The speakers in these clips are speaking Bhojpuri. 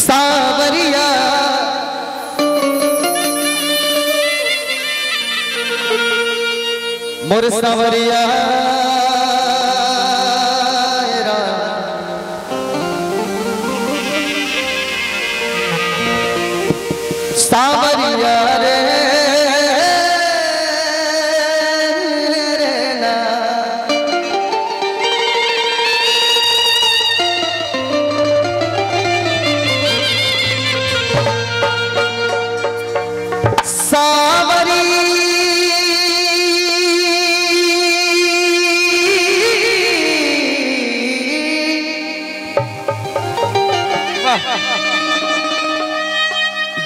सावरिया मोर सावरिया सावरिया रे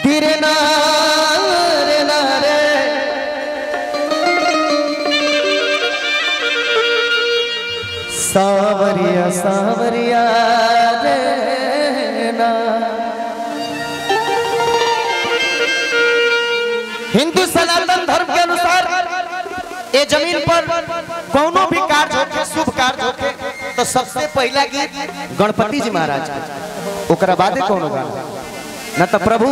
धीरे ना रे सावरिया सावरिया रे ना। हिंदू सनातन धर्म के अनुसार ये जमीन पर कोनो भी कार्य होके शुभ कार्य होके तो सबसे पहला गीत गणपति जी महाराज ओकरा बादे कोनो गाना न तो प्रभु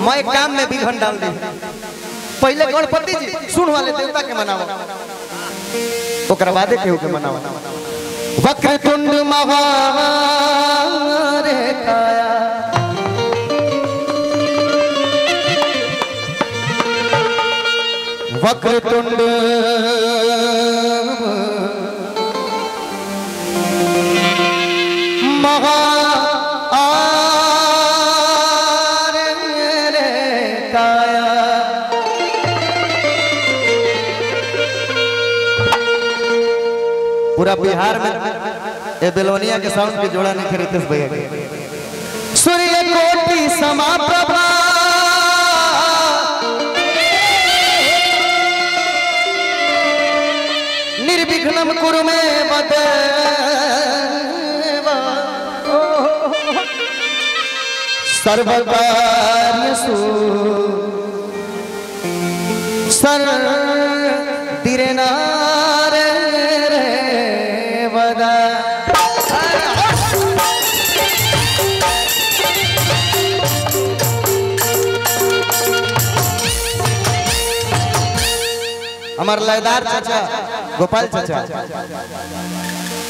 मैं काम में विघन डाल दे। पहले गणपति जी सुन वाले देवता के मनाओ ओकरा बादे केहू के मनाओ। वक्रतुंड महारे काया वक्रतुंड महा पूरा बिहार में ये बेलोनिया के साउंड के जोड़ा नहीं खरीदते भैया के। सूर्य कोटि समाप्रभा निर्विघ्नं कुरु मे देव सर्वकार्येषु सर्वदिरेना हमारे लयदार चाचा गोपाल चाचा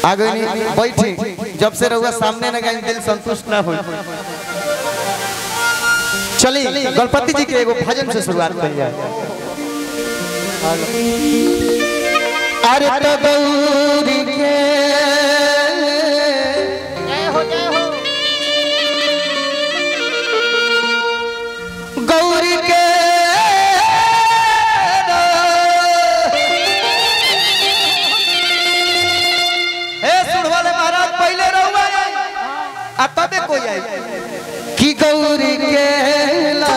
आगे नहीं बैठी जब से रहुआ सामने न गए दिल संतुष्ट ना हो। चली गणपति जी के एगो भजन से शुरुआत करी जाए। अरे तो गौरी के जय हो गौरी के तबे कोई आई कि गौरी के ला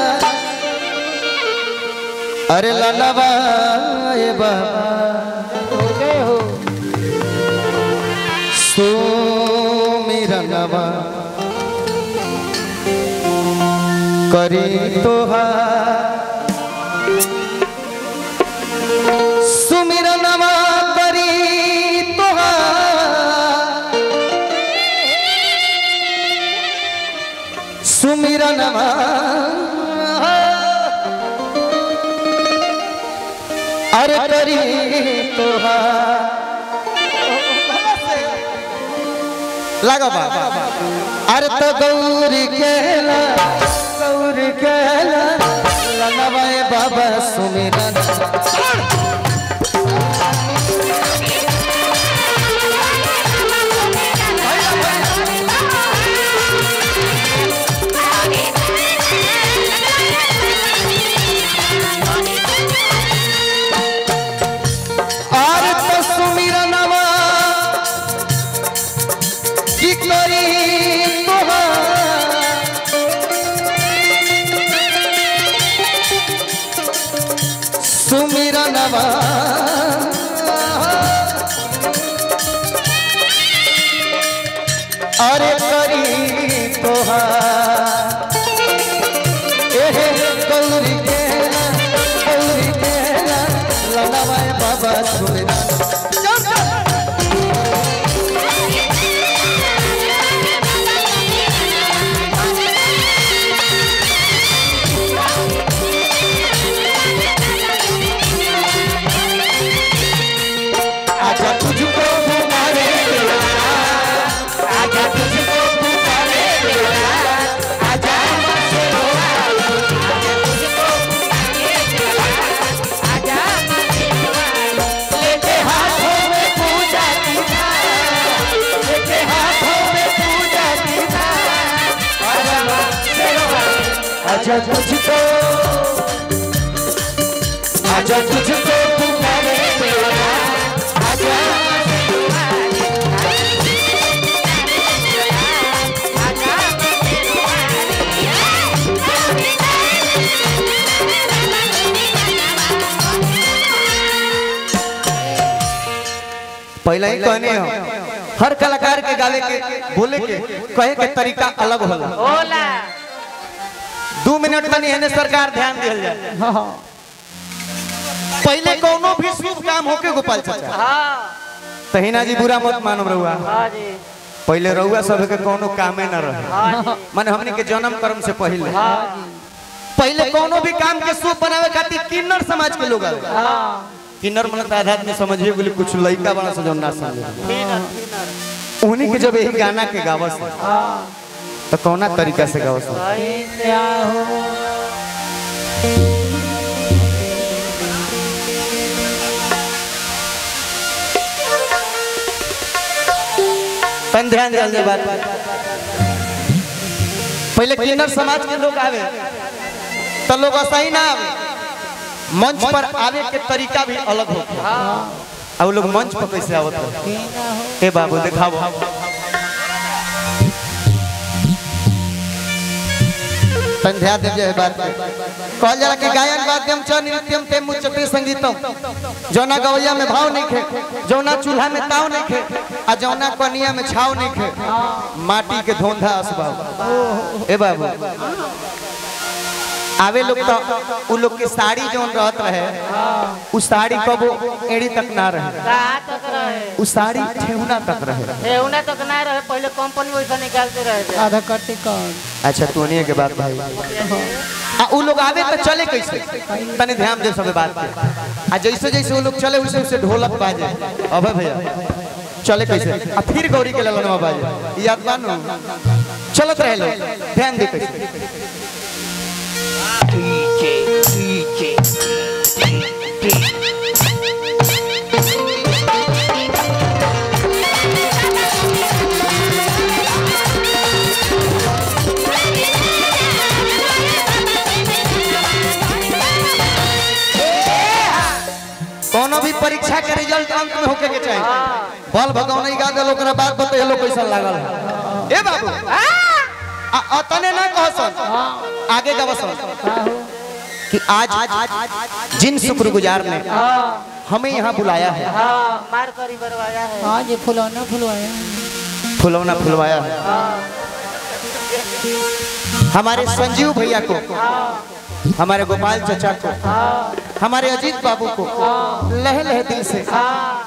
अरे ललवा बाबा हो सुमिरनवा करी तोहार सुमिरनवा करी सुमिरनवा अरे करी तोहार लगा बाबा अरे तो गौरी केला ललवा बाबा सुमिरन सुमिरनवा अरे करी तोहार गौरी के ललवा बाबा सुमिरन आजा तुझको आजा तुझको पुकारे आजा पहले ही कहने हो हर कलाकार के गावे के बोले के कहे के तरीका अलग होला 2 मिनट में नहीं सरकार ध्यान दिया जाए। पहले कोनो भी शुभ काम होके गोपाल चाचा तहिना जी बुरा मत मानो रहुआ पहले रहुआ सब के कोनो कामे न रहे माने हमनी के जन्म कर्म से पहले कोनो भी काम के शुभ बनावे खातिर किन्नर समाज के लोग आवे किन्नर मन आध्यात्म में समझिए बोले कुछ लड़का बना से जो ना समझे उन्हीं के जब यही गाना के गावस तो कौना तरीका से गावस तन ध्यान दे बात पहले किन्नर समाज के लोग आवे तो लोग सही ना आवे मंच पर आवे के तरीका भी अलग होता है। लोग मंच पर कैसे आवत है ए बाबू दिखाओ संध्या देव जय बात कहल जाला कि गायन वाद्यम च नृत्यम ते मुच्यते संगीतम जौना गवैया में भाव नहीं खे जौना चूल्हा में ताव नहीं खे आ जौना कनिया में छाव नहीं खे माटी के धोंधा असबाव ए बाबू आवे लोग तो उ लोग की साड़ी जोन रहत रहे उस साड़ी कबो एड़ी तक ना रहे उस साड़ी ठेहुना तक रहे पहले कंपनी वैसा निकालते रहे आधा कट्टी कौन। अच्छा तू नहीं के बात भाई उ लोग आवे तो चले कैसे तने ध्यान दे सब बात पे जैसे जैसे वो लोग चले वैसे वैसे ढोलक बाजे अबे भैया चले कैसे फिर गौरी के ललन बाजे याद बानो चलत रहे लोग ध्यान दे कैसे कोनो भी परीक्षा के रिजल्ट अंक में होके के चाहिए बल भगवान ही गा दे लोग बात बताइए लोग कैसा लागल ए बाबू अतने ना कहसन आगे गवसन कि आज जिन शुक्रगुजार ने हमें यहाँ बुलाया है मार करी बरवाया है हाँ जी फुलौना फुलवाया है हमारे संजीव भैया को हमारे गोपाल चचा को हमारे अजीत बाबू को लह लह दिल से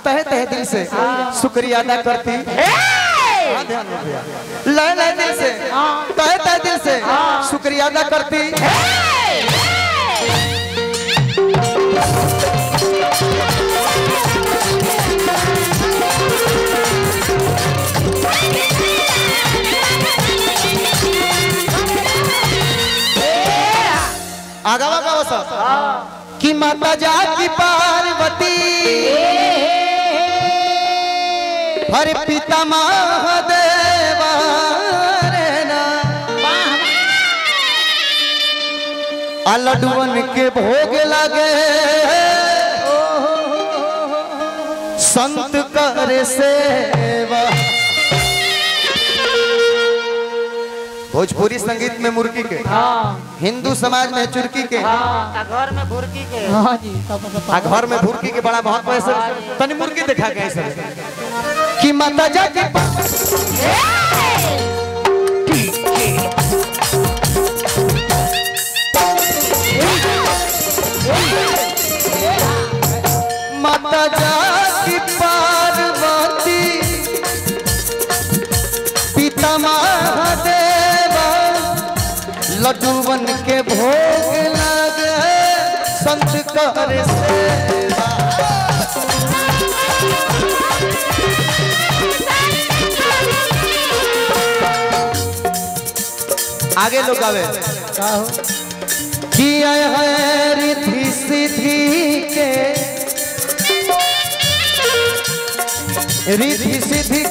तह तह दिल से शुक्रिया अदा करती लह लह दिल से तह तह दिल से शुक्रिया अदा करती आगावा का वसा कि माता जाकी पार्वती हरे पिता महादेव लड्डुअन के भोग लगे संत करे सेवा भोजपुरी संगीत में मुर्गी के हिंदू समाज में चुरकी के घर में भुरकी के हाँ जी घर में भुरकी के बड़ा बहुत पैसा तनी मुर्गी दिखा गए सर कि माता जाके माता जाकी पार्वती पिता महादेव लड्डू बन के भोग लगे संत करे सेवा आगे लोग आवे कि है रिद्धि सिद्धि के रिद्धि सिद्धि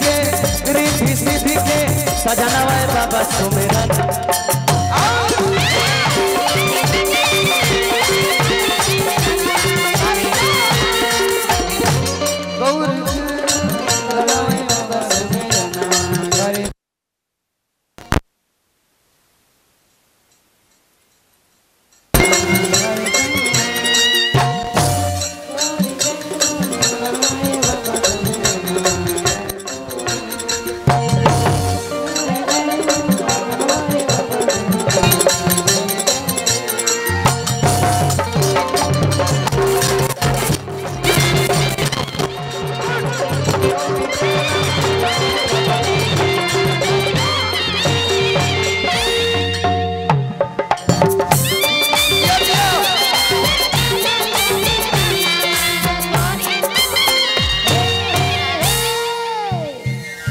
के सजना बाबा सुमेरन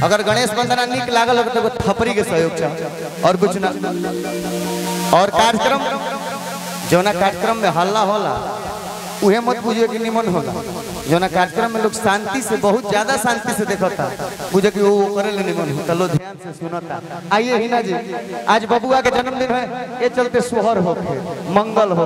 अगर गणेश वंदना निक लागल हो तो थपरी के सहयोग चाह और कुछ ना। और कार्यक्रम जोना कार्यक्रम में हल्ला होला उहे मत बुझिए कि निमन होला। जोना कार्यक्रम में लोग शांति से बहुत ज्यादा शांति से देखता बुझे कि वो करे ले निमन हो लो ध्यान से सुनता। आइए हिना जी आज बबुआ के जन्मदिन है ये चलते सोहर हो मंगल हो।